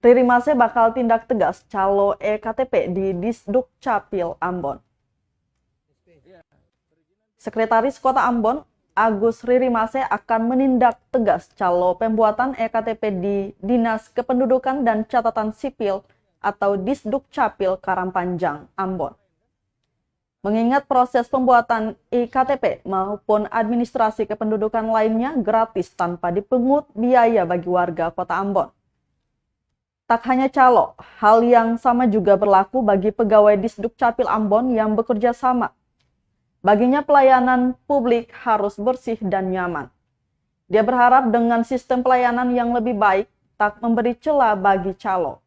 Riri Mase bakal tindak tegas calo EKTP di Disdukcapil Ambon. Sekretaris Kota Ambon, Agus Riri Mase akan menindak tegas calo pembuatan EKTP di Dinas Kependudukan dan Catatan Sipil atau Disdukcapil Karangpanjang, Ambon. Mengingat proses pembuatan IKTP maupun administrasi kependudukan lainnya gratis tanpa dipungut biaya bagi warga Kota Ambon. Tak hanya calo, hal yang sama juga berlaku bagi pegawai Disdukcapil Ambon yang bekerja sama. Baginya pelayanan publik harus bersih dan nyaman. Dia berharap dengan sistem pelayanan yang lebih baik tak memberi celah bagi calo.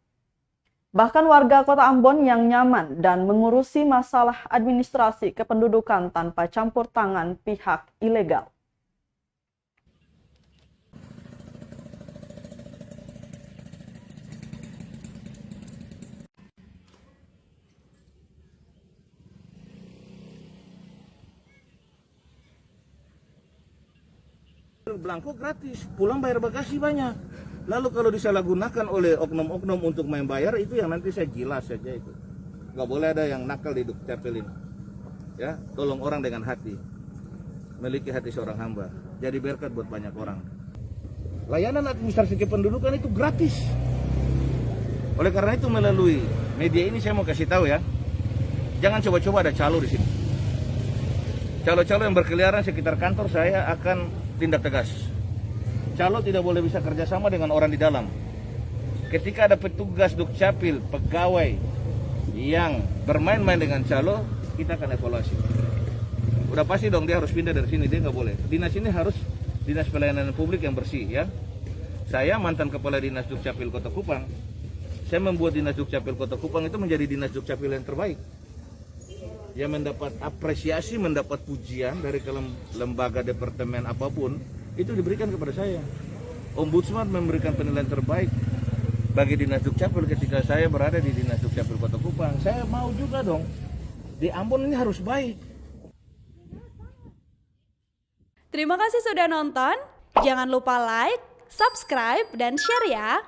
Bahkan warga Kota Ambon yang nyaman dan mengurusi masalah administrasi kependudukan tanpa campur tangan pihak ilegal. Belangko gratis, pulang bayar bagasi banyak. Lalu kalau disalahgunakan oleh oknum-oknum untuk membayar, itu yang nanti saya jelas saja itu. Nggak boleh ada yang nakal di Dukcapil ini. Ya, tolong orang dengan hati. Memiliki hati seorang hamba. Jadi berkat buat banyak orang. Layanan administrasi kependudukan itu gratis. Oleh karena itu melalui media ini saya mau kasih tahu ya. Jangan coba-coba ada calo di sini. Calo-calo yang berkeliaran sekitar kantor saya akan tindak tegas. Calo tidak boleh bisa kerjasama dengan orang di dalam. Ketika ada petugas Dukcapil, pegawai yang bermain-main dengan calo, kita akan evaluasi. Udah pasti dong dia harus pindah dari sini, dia nggak boleh. Dinas ini harus dinas pelayanan publik yang bersih ya. Saya mantan kepala dinas Dukcapil Kota Kupang. Saya membuat dinas Dukcapil Kota Kupang itu menjadi dinas Dukcapil yang terbaik. Yang mendapat apresiasi, mendapat pujian dari lembaga departemen apapun, itu diberikan kepada saya. Ombudsman memberikan penilaian terbaik bagi Dinas Dukcapil ketika saya berada di Dinas Dukcapil Kota Kupang. Saya mau juga dong, di Ambon ini harus baik. Terima kasih sudah nonton. Jangan lupa like, subscribe, dan share ya.